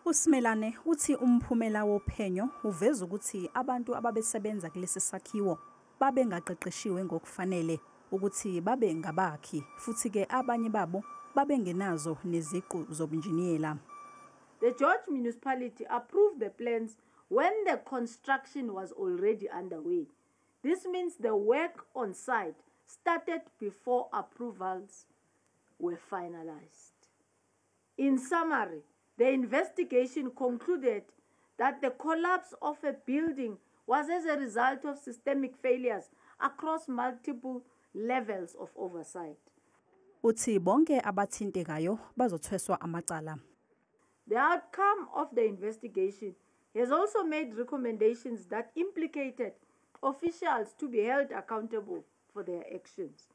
USimelane uthi umphumela wophenyo uveza ukuthi abantu ababesebenza kulesi sakhiwo babengaqeqeshiwe ngokufanele ukuthi babe ngabakhi futhi ke abanye babo babengenazo neziqu zobunjiniyela. The George municipality approved the plans when the construction was already underway. This means the work on site started before approvals were finalized. In summary, the investigation concluded that the collapse of a building was as a result of systemic failures across multiple levels of oversight. Uthi bonke abathintekayo bazothweswa amacala. The outcome of the investigation has also made recommendations that implicated officials to be held accountable for their actions.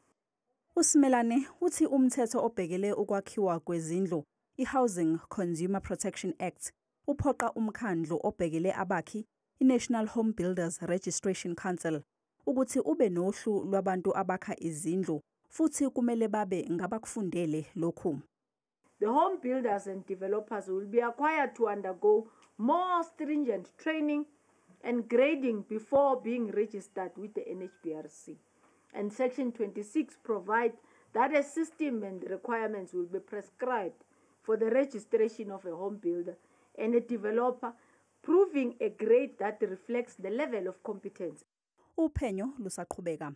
USimelane uthi umthetho obhekele ukwakhiwa kwezindlu, iHousing Consumer Protection Act, uphoqa umkhandlu obhekele abakhi, iNational Home Builders Registration Council, ukuthi ube nohlu lwabantu abakha izindlu futhi kumele babe ngabakufundele lokhu. The home builders and developers will be required to undergo more stringent training and grading before being registered with the NHBRC. And Section 26 provides that a system and requirements will be prescribed for the registration of a home builder and a developer, proving a grade that reflects the level of competence. Uphenyo lusaqhubeka.